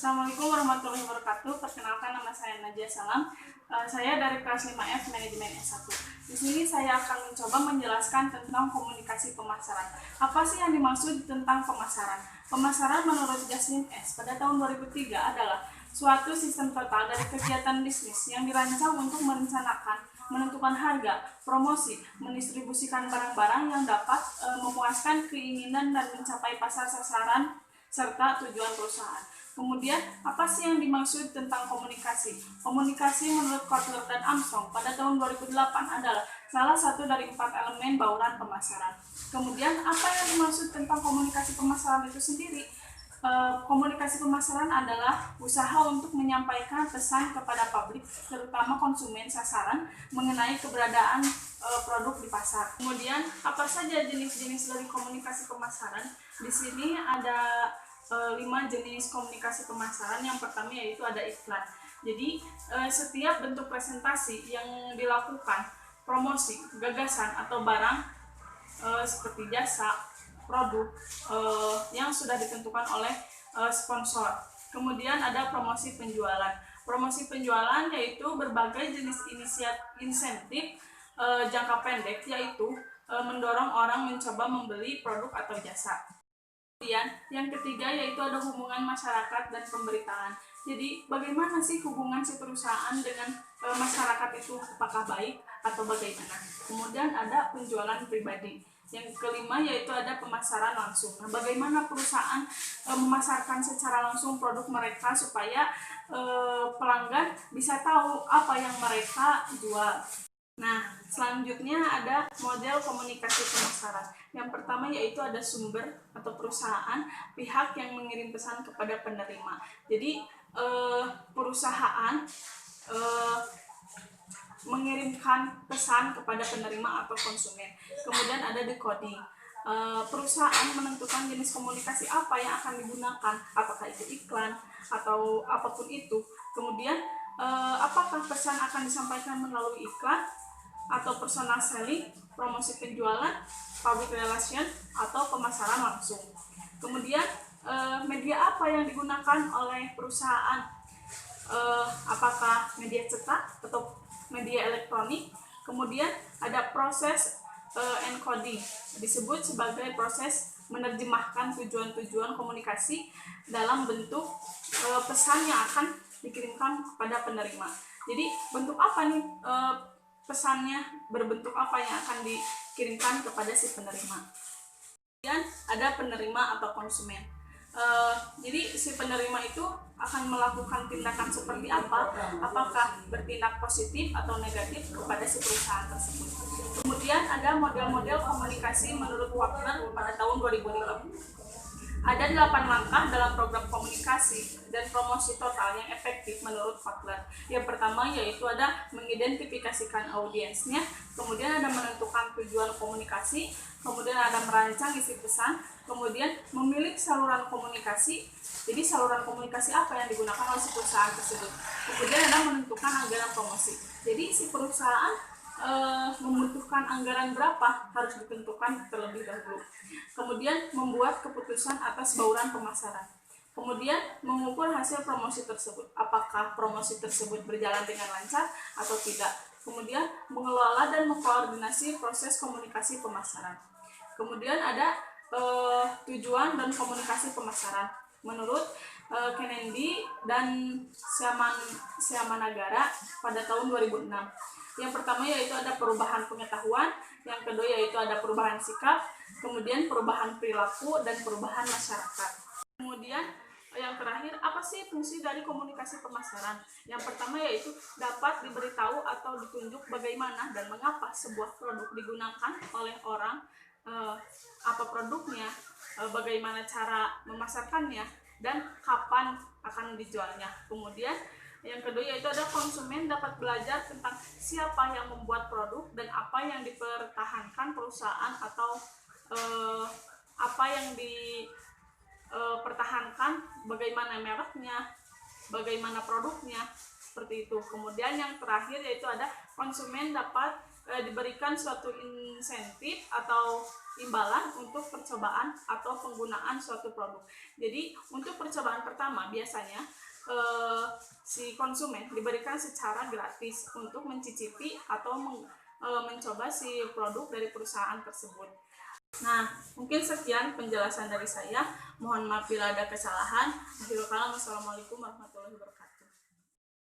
Assalamualaikum warahmatullahi wabarakatuh. Perkenalkan, nama saya Najia Salam. Saya dari kelas 5F Manajemen S1. Di sini saya akan mencoba menjelaskan tentang komunikasi pemasaran. Apa sih yang dimaksud tentang pemasaran? Pemasaran menurut Jasmine S. pada tahun 2003 adalah suatu sistem total dari kegiatan bisnis yang dirancang untuk merencanakan, menentukan harga, promosi, mendistribusikan barang-barang yang dapat memuaskan keinginan dan mencapai pasar sasaran serta tujuan perusahaan. Kemudian, apa sih yang dimaksud tentang komunikasi? Komunikasi menurut Kotler dan Armstrong pada tahun 2008 adalah salah satu dari 4 elemen bauran pemasaran. Kemudian, apa yang dimaksud tentang komunikasi pemasaran itu sendiri? Komunikasi pemasaran adalah usaha untuk menyampaikan pesan kepada publik, terutama konsumen sasaran, mengenai keberadaan produk di pasar. Kemudian, apa saja jenis-jenis dari komunikasi pemasaran? Di sini ada 5 jenis komunikasi pemasaran. Yang pertama yaitu ada iklan. Jadi setiap bentuk presentasi yang dilakukan, promosi, gagasan atau barang seperti jasa, produk yang sudah ditentukan oleh sponsor. Kemudian ada promosi penjualan. Promosi penjualan yaitu berbagai jenis insentif jangka pendek, yaitu mendorong orang mencoba membeli produk atau jasa. Kemudian yang ketiga yaitu ada hubungan masyarakat dan pemberitaan. Jadi bagaimana sih hubungan si perusahaan dengan masyarakat itu, apakah baik atau bagaimana? Kemudian ada penjualan pribadi. Yang kelima yaitu ada pemasaran langsung. Nah, bagaimana perusahaan memasarkan secara langsung produk mereka supaya pelanggan bisa tahu apa yang mereka jual. Nah, selanjutnya ada model komunikasi pemasaran. Yang pertama yaitu ada sumber atau perusahaan, pihak yang mengirim pesan kepada penerima. Jadi perusahaan mengirimkan pesan kepada penerima atau konsumen. Kemudian ada decoding. Perusahaan menentukan jenis komunikasi apa yang akan digunakan, apakah itu iklan atau apapun itu. Kemudian apakah pesan akan disampaikan melalui iklan atau personal selling, promosi penjualan, public relation, atau pemasaran langsung. Kemudian media apa yang digunakan oleh perusahaan, apakah media cetak atau media elektronik. Kemudian ada proses encoding, disebut sebagai proses menerjemahkan tujuan-tujuan komunikasi dalam bentuk pesan yang akan dikirimkan kepada penerima. Jadi bentuk apa nih pesannya, berbentuk apa yang akan dikirimkan kepada si penerima. Kemudian ada penerima atau konsumen. Jadi si penerima itu akan melakukan tindakan seperti apa, apakah bertindak positif atau negatif kepada si perusahaan tersebut. Kemudian ada model-model komunikasi menurut Kotler pada tahun 2005. Ada 8 langkah dalam program komunikasi dan promosi total yang efektif menurut Kotler. Yang pertama yaitu ada mengidentifikasikan audiensnya, kemudian ada menentukan tujuan komunikasi, kemudian ada merancang isi pesan, kemudian memilih saluran komunikasi. Jadi saluran komunikasi apa yang digunakan oleh si perusahaan tersebut. Kemudian ada menentukan anggaran promosi. Jadi si perusahaan membutuhkan anggaran berapa harus ditentukan terlebih dahulu. Kemudian membuat keputusan atas bauran pemasaran. Kemudian mengukur hasil promosi tersebut, apakah promosi tersebut berjalan dengan lancar atau tidak. Kemudian mengelola dan mengkoordinasi proses komunikasi pemasaran. Kemudian ada tujuan dan komunikasi pemasaran menurut Kennedy dan Syamanagara pada tahun 2006. Yang pertama yaitu ada perubahan pengetahuan, yang kedua yaitu ada perubahan sikap, kemudian perubahan perilaku dan perubahan masyarakat. Kemudian yang terakhir, apa sih fungsi dari komunikasi pemasaran? Yang pertama yaitu dapat diberitahu atau ditunjuk bagaimana dan mengapa sebuah produk digunakan oleh orang, apa produknya, bagaimana cara memasarkannya, dan kapan akan dijualnya. Kemudian yang kedua yaitu ada konsumen dapat belajar tentang siapa yang membuat produk dan apa yang dipertahankan perusahaan atau apa yang dipertahankan, bagaimana mereknya, bagaimana produknya, seperti itu. Kemudian yang terakhir yaitu ada konsumen dapat diberikan suatu insentif atau imbalan untuk percobaan atau penggunaan suatu produk. Jadi untuk percobaan pertama biasanya si konsumen diberikan secara gratis untuk mencicipi atau mencoba si produk dari perusahaan tersebut. Nah, mungkin sekian penjelasan dari saya. Mohon maaf bila ada kesalahan. Akhirul kalam, wassalamualaikum warahmatullahi wabarakatuh.